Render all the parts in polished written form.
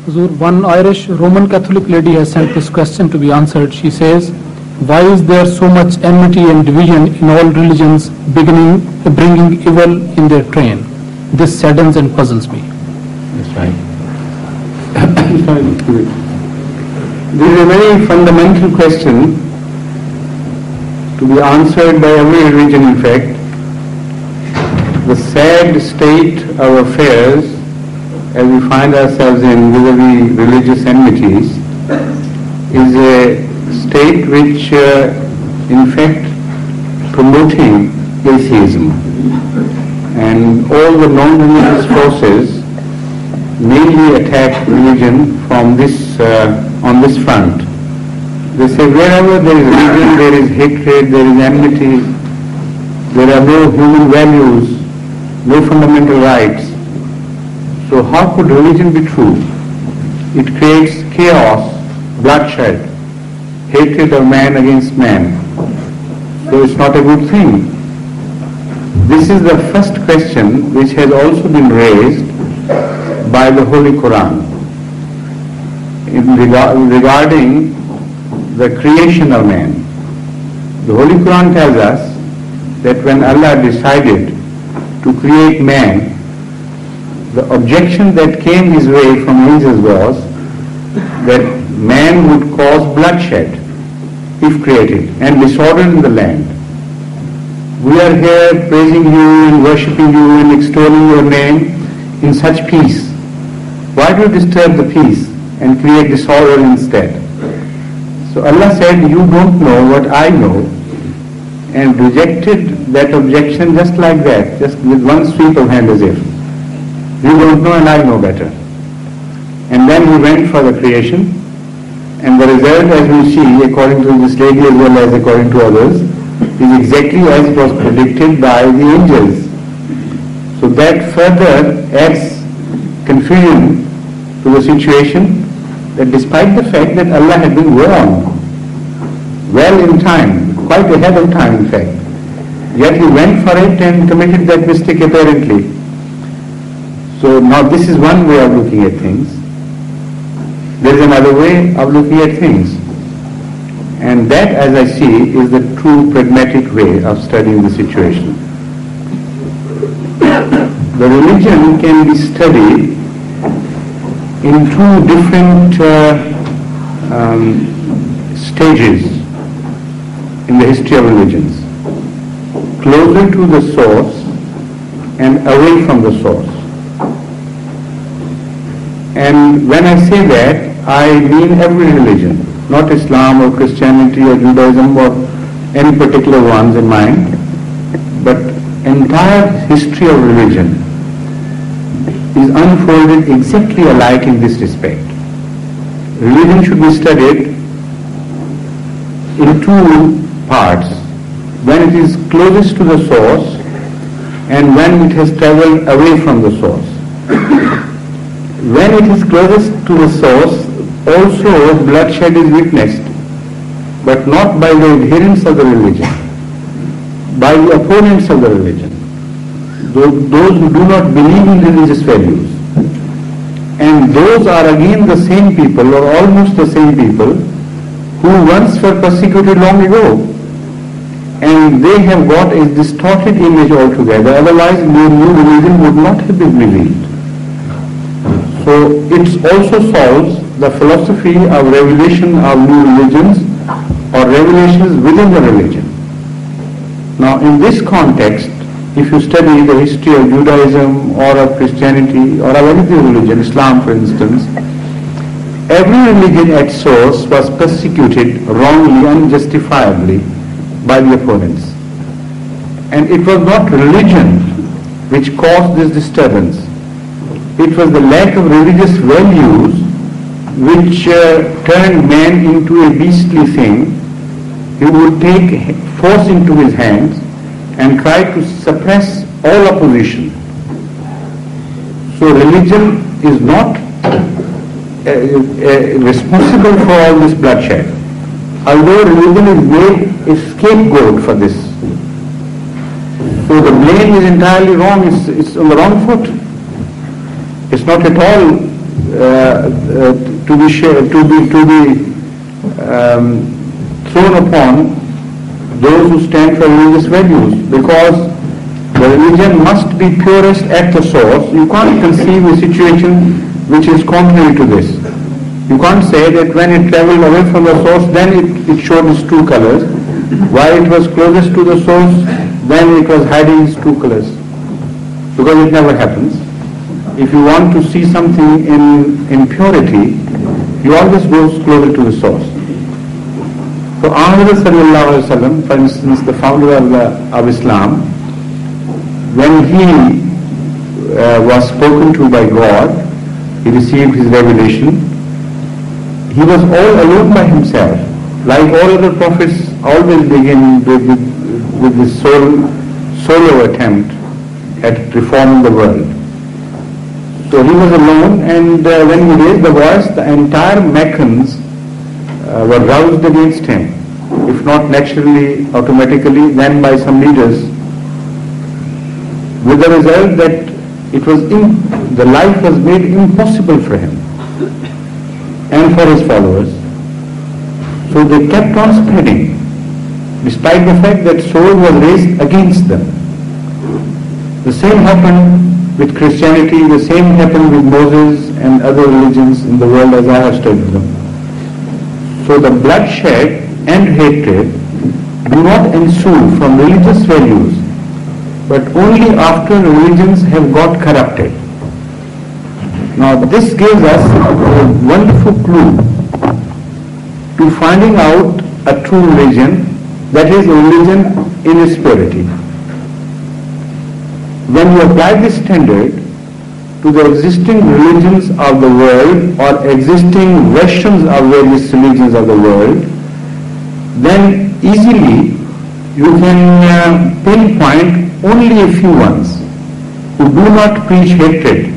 Hazur, one Irish Roman Catholic lady has sent this question to be answered. She says, why is there so much enmity and division in all religions, bringing evil in their train? This saddens and puzzles me. That's right. This is a very fundamental question to be answered by every religion, in fact. The sad state of affairs as we find ourselves in vis-a-vis religious enmities is a state which in fact promoting atheism, and all the non-religious forces mainly attack religion from this on this front. They say wherever there is religion, there is hatred, there is enmity, there are no human values, no fundamental rights. So how could religion be true? It creates chaos, bloodshed, hatred of man against man. So it's not a good thing. This is the first question which has also been raised by the Holy Quran regarding the creation of man. The Holy Quran tells us that when Allah decided to create man, the objection that came his way from angels was that man would cause bloodshed if created and disorder in the land. We are here praising you and worshipping you and extolling your name in such peace. Why do you disturb the peace and create disorder instead? So Allah said, you don't know what I know, and rejected that objection just like that, just with one sweep of hand, as if you don't know and I know better. And then he went for the creation, and the result, as we see, according to this lady as well as according to others, is exactly as it was predicted by the angels. So that further adds confusion to the situation, that despite the fact that Allah had been warned well in time, quite ahead of time in fact, yet he went for it and committed that mistake apparently. So now this is one way of looking at things. There is another way of looking at things. And that, as I see, is the true pragmatic way of studying the situation. The religion can be studied in two different stages in the history of religions. Closer to the source and away from the source. And when I say that, I mean every religion, not Islam or Christianity or Judaism or any particular ones in mind, but entire history of religion is unfolded exactly alike in this respect. Religion should be studied in two parts, when it is closest to the source and when it has traveled away from the source. When it is closest to the source, also bloodshed is witnessed, but not by the adherents of the religion, by the opponents of the religion, those who do not believe in religious values. And those are again the same people, or almost the same people, who once were persecuted long ago. And they have got a distorted image altogether, otherwise the new religion would not have been revealed. So it also solves the philosophy of revelation of new religions or revelations within the religion. Now in this context, if you study the history of Judaism or of Christianity or of any religion, Islam for instance, every religion at source was persecuted wrongly, unjustifiably by the opponents. And it was not religion which caused this disturbance. It was the lack of religious values which turned man into a beastly thing. He would take force into his hands and try to suppress all opposition. So religion is not responsible for all this bloodshed, although religion is made a scapegoat for this. So the blame is entirely wrong, it's on the wrong foot. It's not at all thrown upon those who stand for religious values, because the religion must be purest at the source. You can't conceive a situation which is contrary to this. You can't say that when it traveled away from the source, then it showed its true colors. While it was closest to the source, then it was hiding its true colors. Because it never happens. If you want to see something in purity, you always go closer to the source. So Ahmad sallallahu alaihi wasallam, for instance, the founder of Islam, when he was spoken to by God, he received his revelation. He was all alone by himself. Like all other prophets always begin with this solo attempt at reforming the world. So he was alone, and when he raised the voice, the entire Meccans were roused against him, if not naturally, automatically, then by some leaders, with the result that the life was made impossible for him and for his followers. So they kept on spreading, despite the fact that sword was raised against them. The same happened with Christianity, the same happened with Moses and other religions in the world as I have studied them. So the bloodshed and hatred do not ensue from religious values, but only after religions have got corrupted. Now this gives us a wonderful clue to finding out a true religion, that is a religion in its purity. When you apply this standard to the existing religions of the world or existing versions of various religions of the world, then easily you can pinpoint only a few ones who do not preach hatred,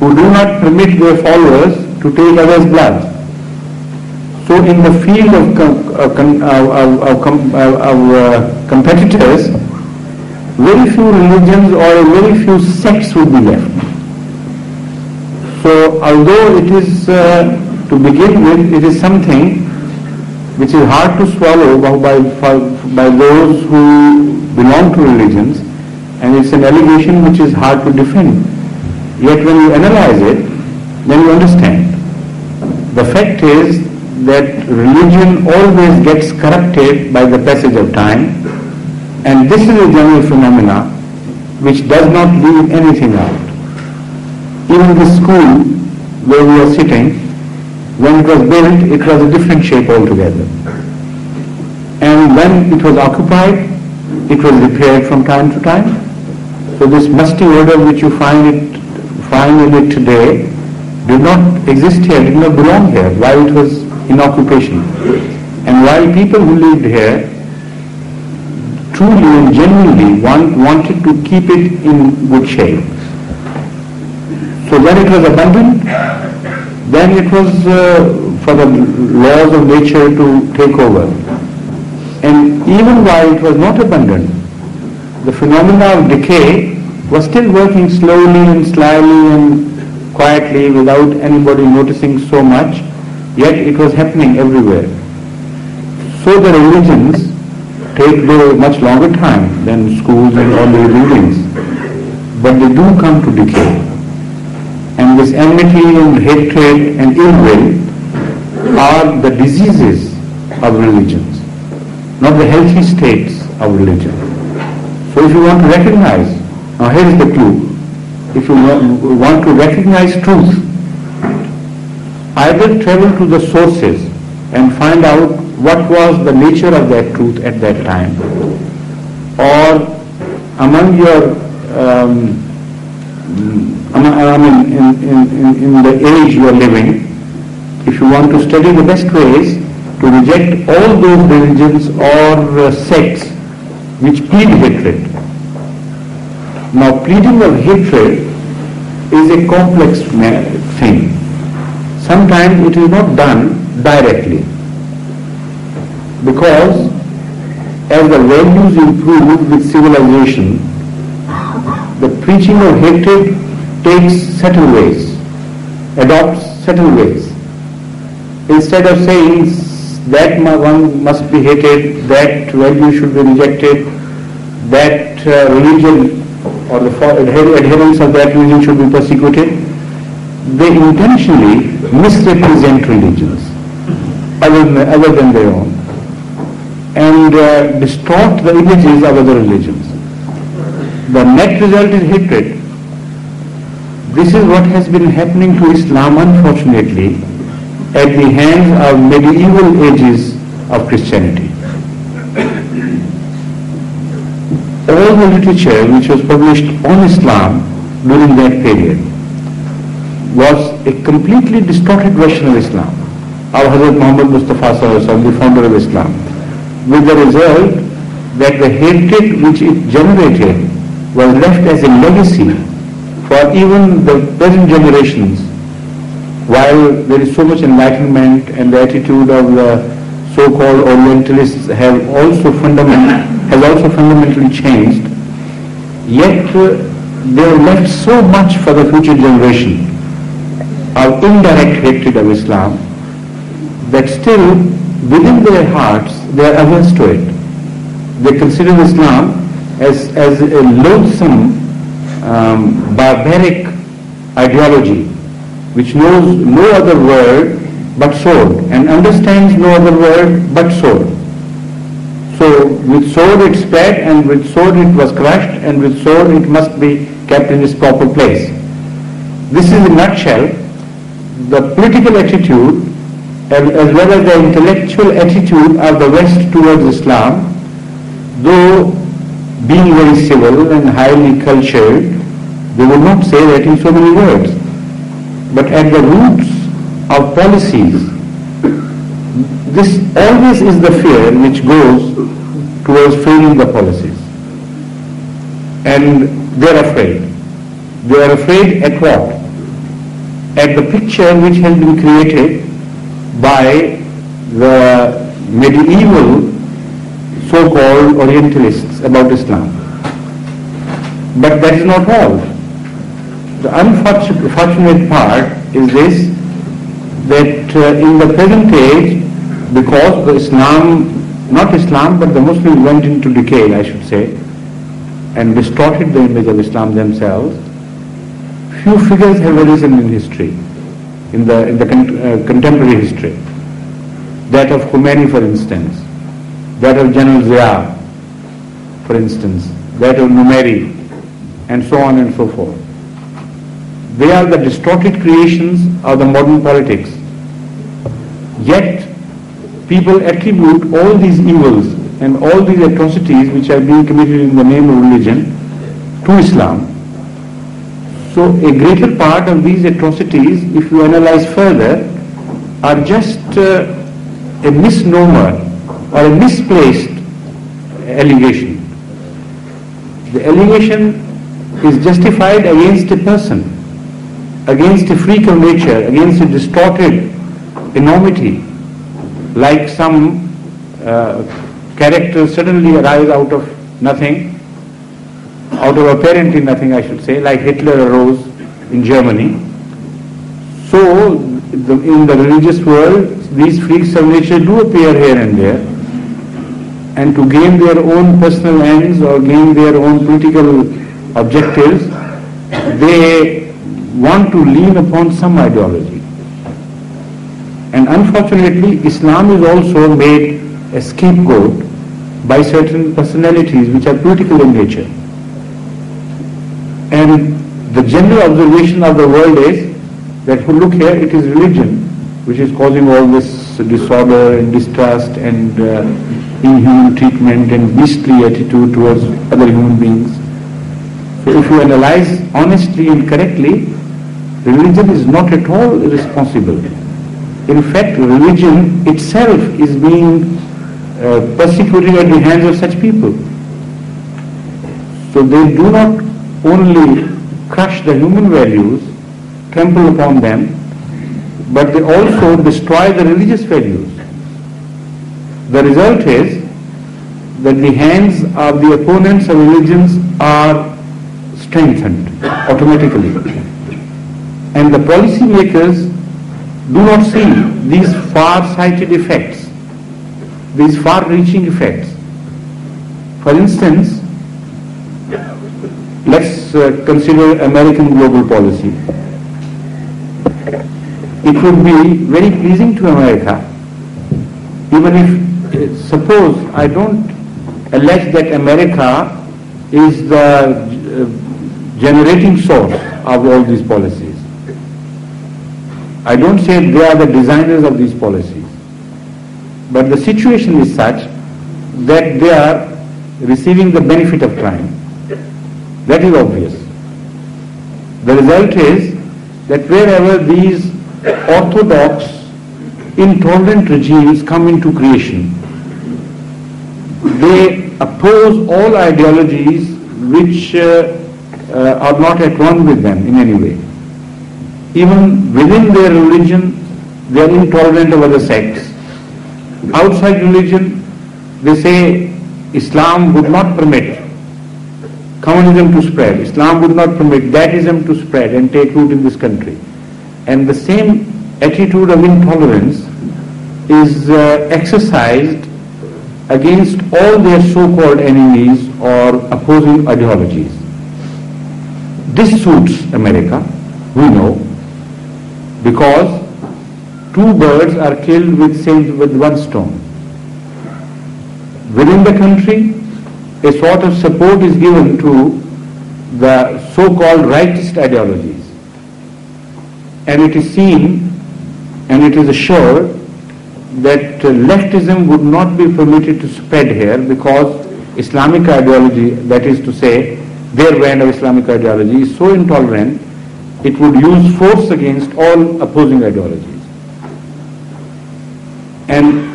who do not permit their followers to take others' blood. So in the field of competitors, very few religions or very few sects would be left. So although it is, to begin with, it is something which is hard to swallow by those who belong to religions, and it's an allegation which is hard to defend. Yet when you analyze it, then you understand. The fact is that religion always gets corrupted by the passage of time, and this is a general phenomena which does not leave anything out. Even the school where we are sitting, when it was built, it was a different shape altogether. And when it was occupied, it was repaired from time to time. So this musty odor which you find in it today did not exist here, did not belong here while it was in occupation. And while people who lived here truly and genuinely wanted to keep it in good shape. So when it was abandoned, then it was for the laws of nature to take over. And even while it was not abandoned, the phenomena of decay was still working slowly and slyly and quietly without anybody noticing so much, yet it was happening everywhere. So the religions take a much longer time than schools and all the buildings, but they do come to decay. And this enmity and hatred and ill will are the diseases of religions, not the healthy states of religion. So if you want to recognize, now here is the clue, if you want to recognize truth, either travel to the sources and find out what was the nature of that truth at that time, or among your in the age you are living, if you want to study the best ways to reject all those religions or sects which plead hatred. Now pleading of hatred is a complex thing. Sometimes it is not done directly, because as the values improve with civilization, the preaching of hatred takes subtle ways. adopts certain ways. Instead of saying that one must be hated, that value should be rejected, that religion or the adherents of that religion should be persecuted, they intentionally misrepresent religions other than their own and distort the images of other religions. The net result is hatred. This is what has been happening to Islam, unfortunately, at the hands of medieval ages of Christianity. All the literature which was published on Islam during that period was a completely distorted version of Islam, of Hazrat Muhammad Mustafa Sallallahu Alaihi Wasallam, the founder of Islam, with the result that the hatred which it generated was left as a legacy for even the present generations. While there is so much enlightenment and the attitude of the so-called Orientalists has also fundamentally changed, yet they have left so much for the future generation of indirect hatred of Islam that still within their hearts they are averse to it. They consider Islam as a loathsome, barbaric ideology which knows no other word but sword and understands no other word but sword. So with sword it spread, and with sword it was crushed, and with sword it must be kept in its proper place. This is in a nutshell the political attitude as well as the intellectual attitude of the West towards Islam, though being very civil and highly cultured, they would not say that in so many words. But at the roots of policies, this always is the fear which goes towards failing the policies. And they are afraid. They are afraid at what? At the picture which has been created by the medieval so-called Orientalists about Islam. But that is not all. The unfortunate part is this, that in the present age, because the not Islam, but the Muslims went into decay, I should say, and distorted the image of Islam themselves, few figures have arisen in history, in the contemporary history. That of Khomeini, for instance, that of General Zia, for instance, that of Numeri, and so on and so forth. They are the distorted creations of the modern politics. Yet, people attribute all these evils and all these atrocities which are being committed in the name of religion to Islam. So a greater part of these atrocities, if you analyze further, are just a misnomer or a misplaced allegation. The allegation is justified against a person, against a freak of nature, against a distorted enormity, like some characters suddenly arise out of nothing, out of apparently nothing, I should say, like Hitler arose in Germany. So in the religious world, these freaks of nature do appear here and there, and to gain their own personal ends or gain their own political objectives, they want to lean upon some ideology. And unfortunately, Islam is also made a scapegoat by certain personalities which are political in nature. And the general observation of the world is that, look here, it is religion which is causing all this disorder and distrust and inhuman treatment and beastly attitude towards other human beings. So if you analyze honestly and correctly, religion is not at all irresponsible. In fact, religion itself is being persecuted at the hands of such people. So they do not only crush the human values, trample upon them, but they also destroy the religious values. The result is that the hands of the opponents of religions are strengthened automatically. And the policy makers do not see these far-sighted effects, these far-reaching effects. For instance, let's consider American global policy. It would be very pleasing to America, even if, suppose, I don't allege that America is the generating source of all these policies. I don't say they are the designers of these policies. But the situation is such that they are receiving the benefit of crime. That is obvious. The result is that wherever these orthodox, intolerant regimes come into creation, they oppose all ideologies which are not at one with them in any way. Even within their religion, they are intolerant of other sects. Outside religion, they say Islam would not permit communism to spread. Islam would not permit Daitism to spread and take root in this country. And the same attitude of intolerance is exercised against all their so-called enemies or opposing ideologies. This suits America, we know, because two birds are killed with one stone. Within the country, a sort of support is given to the so-called rightist ideologies. And it is seen and it is assured that leftism would not be permitted to spread here because Islamic ideology, that is to say, their brand of Islamic ideology is so intolerant, it would use force against all opposing ideologies. And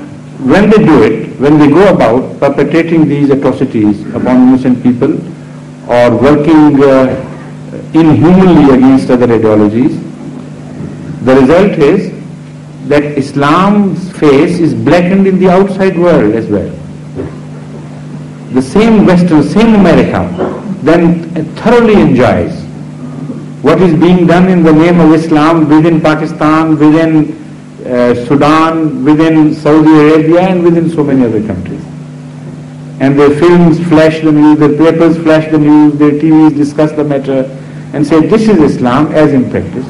when they do it, when they go about perpetrating these atrocities upon innocent people or working inhumanly against other ideologies, the result is that Islam's face is blackened in the outside world as well. The same Western, same America then thoroughly enjoys what is being done in the name of Islam within Pakistan, within Sudan, within Saudi Arabia, and within so many other countries. And their films flash the news, their papers flash the news, their TVs discuss the matter and say this is Islam as in practice.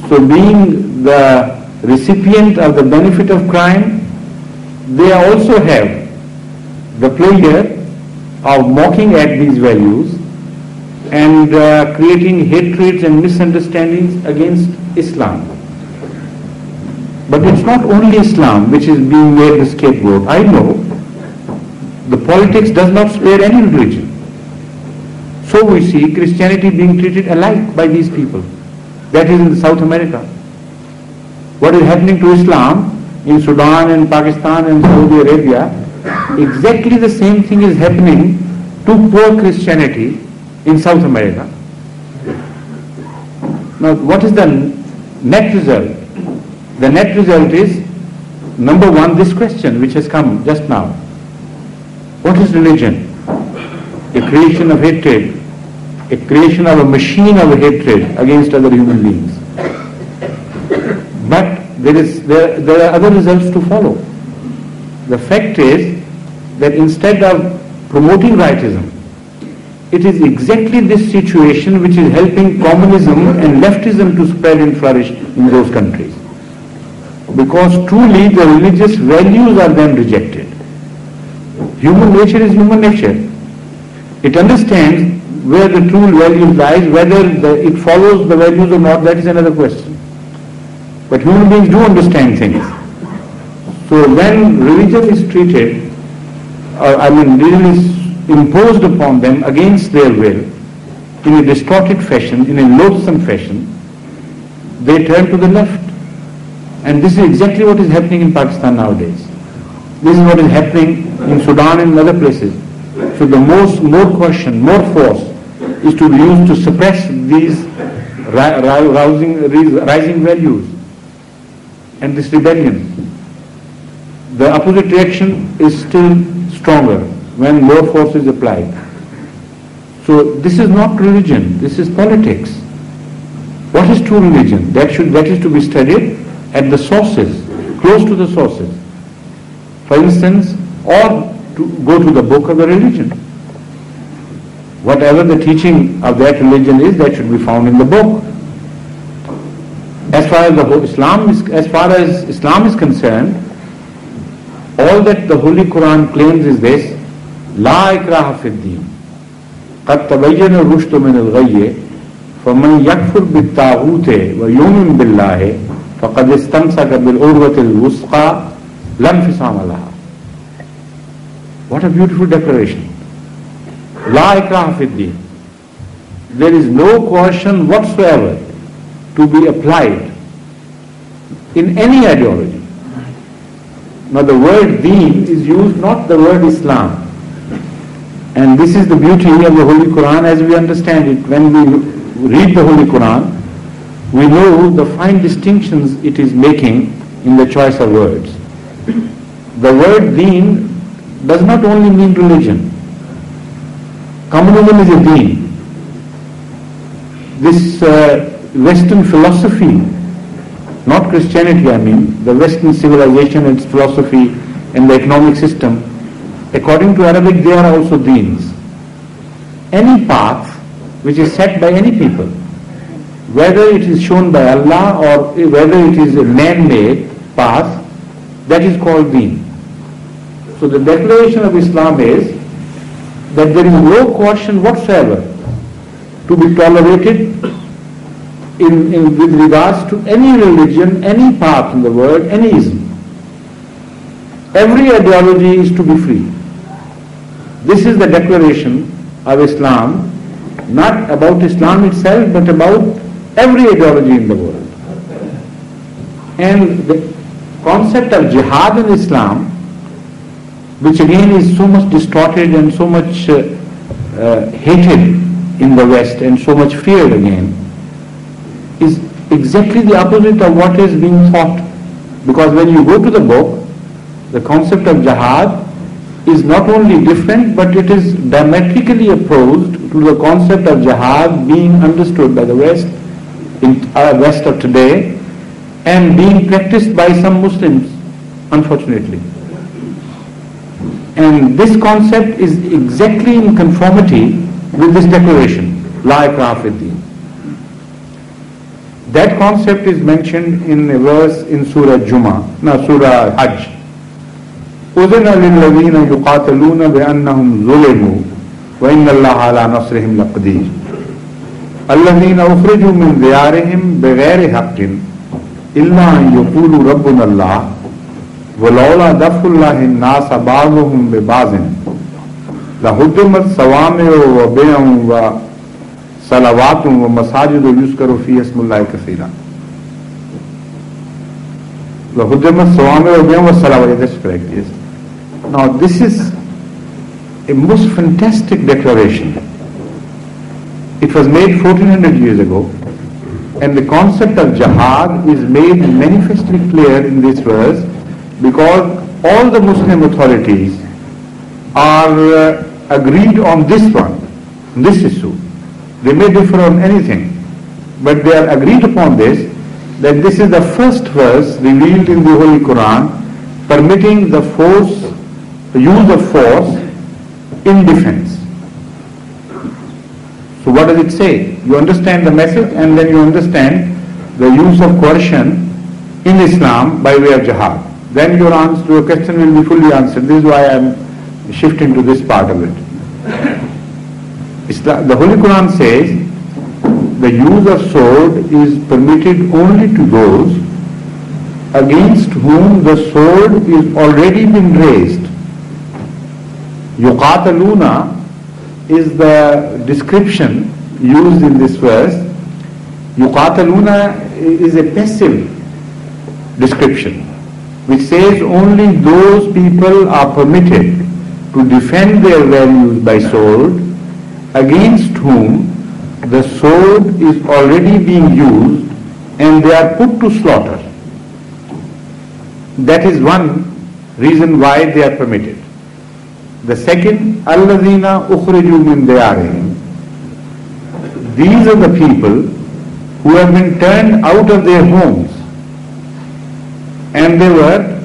So being the recipient of the benefit of crime, they also have the pleasure of mocking at these values and creating hatreds and misunderstandings against Islam. But it's not only Islam which is being made the scapegoat. I know the politics does not spare any religion. So we see Christianity being treated alike by these people. That is in South America. What is happening to Islam in Sudan and Pakistan and Saudi Arabia, exactly the same thing is happening to poor Christianity in South America. Now, what is the net result? The net result is, number one, this question which has come just now. What is religion? A creation of hatred, a creation of a machine of hatred against other human beings. But there are other results to follow. The fact is that instead of promoting rightism, it is exactly this situation which is helping communism and leftism to spread and flourish in those countries. Because truly the religious values are then rejected. Human nature is human nature. It understands where the true value lies, whether it follows the values or not, that is another question. But human beings do understand things. So when religion is treated, religion is imposed upon them against their will, in a distorted fashion, in a loathsome fashion, they turn to the left. And this is exactly what is happening in Pakistan nowadays. This is what is happening in Sudan and other places. So the more caution, more force is to be used to suppress these rising values and this rebellion. The opposite reaction is still stronger when more force is applied. So this is not religion, this is politics. What is true religion? That is to be studied at the sources, close to the sources. For instance, or to go to the book of the religion. Whatever the teaching of that religion is, that should be found in the book. As far as Islam is concerned, all that the Holy Quran claims is this: La ikraha fid din. قد تبين الرشد من الغي فمن يكفر بالطاغوت ويؤمن بالله فقد استمسك بالعروة الوثقى لا انفصام لها. What a beautiful declaration. La ikraha fid din. There is no coercion whatsoever to be applied in any ideology. Now the word deen is used, not the word Islam. And this is the beauty of the Holy Quran as we understand it. When we read the Holy Quran, we know the fine distinctions it is making in the choice of words. The word deen does not only mean religion. Communism is a deen. This Western philosophy, not Christianity I mean, the Western civilization and its philosophy and the economic system, according to Arabic, they are also deens. Any path which is set by any people, whether it is shown by Allah or whether it is a man-made path, that is called deen. So the declaration of Islam is that there is no coercion whatsoever to be tolerated with regards to any religion, any path in the world, any ism. Every ideology is to be free. This is the declaration of Islam, not about Islam itself, but about every ideology in the world. And the concept of jihad in Islam, which again is so much distorted and so much hated in the West and so much feared again, is exactly the opposite of what is being taught. Because when you go to the book, the concept of jihad is not only different, but it is diametrically opposed to the concept of jihad being understood by the West, in our West of today, and being practiced by some Muslims, unfortunately. And this concept is exactly in conformity with this declaration, La ikraha fid din. That concept is mentioned in a verse in Surah Surah Hajj. أذن للذين يقاتلون بأنهم ظلموا وإن الله على نصرهم لقدير الذين أخرجوا من ديارهم بغير حق إلا أن يقولوا ربنا الله ولولا دفع الله الناس بعضهم ببعض لهدمت صوامع وبيع وصلوات ومساجد يذكر فيها اسم الله كثيرا. لهدمت صوامع وبيع وصلوات. That's correct, yes. Now this is a most fantastic declaration. It was made 1400 years ago, and the concept of jihad is made manifestly clear in this verse, because all the Muslim authorities are agreed on this one, this issue. They may differ on anything, but they are agreed upon this, that this is the first verse revealed in the Holy Quran permitting the use of force in defense. So what does it say? You understand the message, and then you understand the use of coercion in Islam by way of jihad. Then your answer to your question will be fully answered. This is why I am shifting to this part of it. The Holy Quran says the use of sword is permitted only to those against whom the sword is already been raised. Yuqataluna is the description used in this verse. Yuqataluna is a passive description which says only those people are permitted to defend their values by sword against whom the sword is already being used and they are put to slaughter. That is one reason why they are permitted. The second, alladhina ukhriju min diyarihim. These are the people who have been turned out of their homes and they were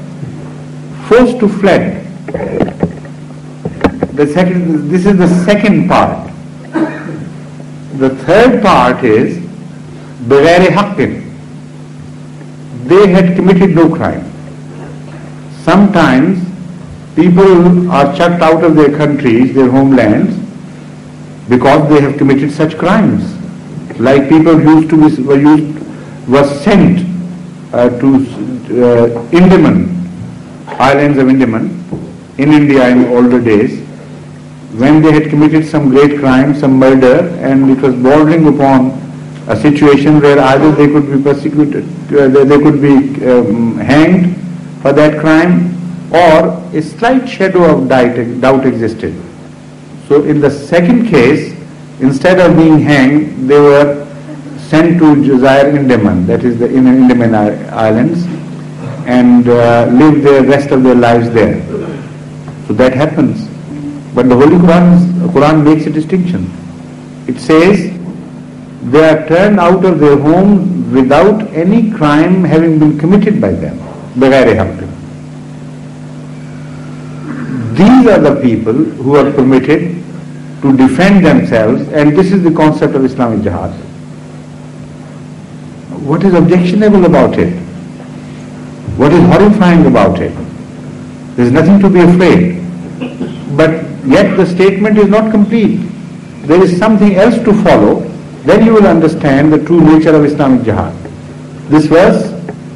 forced to fled. This is the second part. The third part is بغیر حق. They had committed no crime. Sometimes people are chucked out of their countries, their homelands, because they have committed such crimes. Like people were sent to Andaman, islands of Andaman, in India in older days, when they had committed some great crime, some murder, and it was bordering upon a situation where either they could be persecuted, they could be hanged for that crime, or a slight shadow of doubt existed. So in the second case, instead of being hanged, they were sent to Jazair Andaman, that is the Andaman Islands, and lived the rest of their lives there. So that happens. But the Holy Quran makes a distinction. It says they are turned out of their home without any crime having been committed by them. بغیر حق. These are the people who are permitted to defend themselves, and this is the concept of Islamic Jihad. What is objectionable about it? What is horrifying about it? There is nothing to be afraid. But yet the statement is not complete. There is something else to follow. Then you will understand the true nature of Islamic Jihad. This verse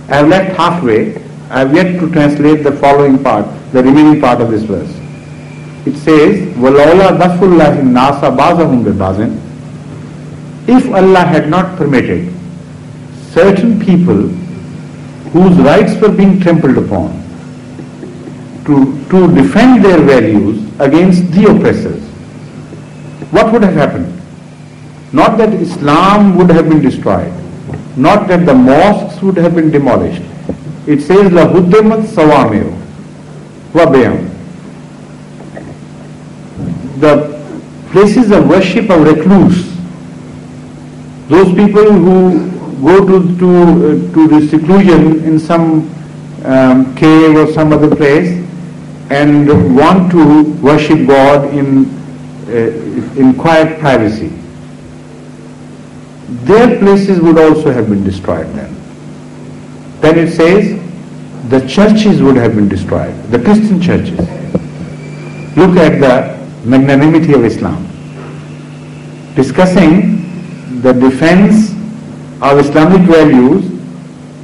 I have left halfway. I have yet to translate the following part, the remaining part of this verse. It says, وَلَوْلَا دَفُّ اللَّهِ النَّاسَ بَعْضَهُمْ بِبَعْضٍ. If Allah had not permitted certain people whose rights were being trampled upon to defend their values against the oppressors, what would have happened? Not that Islam would have been destroyed, not that the mosques would have been demolished. It says, لَهُدِّمَتْ صَوَامِعُ وَبِيَعٌ. The places of worship of recluse, those people who go to the seclusion in some cave or some other place and want to worship God in quiet privacy, their places would also have been destroyed then. Then it says the churches would have been destroyed, the Christian churches. Look at the magnanimity of Islam. Discussing the defense of Islamic values,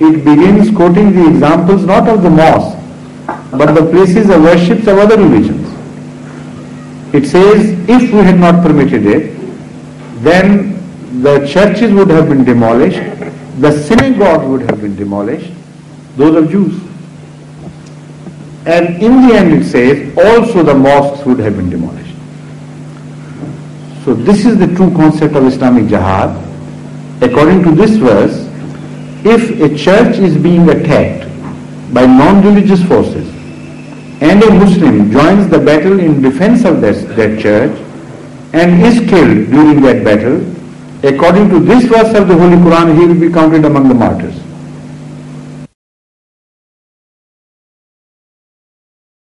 it begins quoting the examples not of the mosque, but the places of worship of other religions. It says, if we had not permitted it, then the churches would have been demolished, the synagogues would have been demolished, those of Jews. And in the end it says, also the mosques would have been demolished. So this is the true concept of Islamic Jihad. According to this verse, if a church is being attacked by non-religious forces and a Muslim joins the battle in defense of that church and is killed during that battle, according to this verse of the Holy Quran, he will be counted among the martyrs.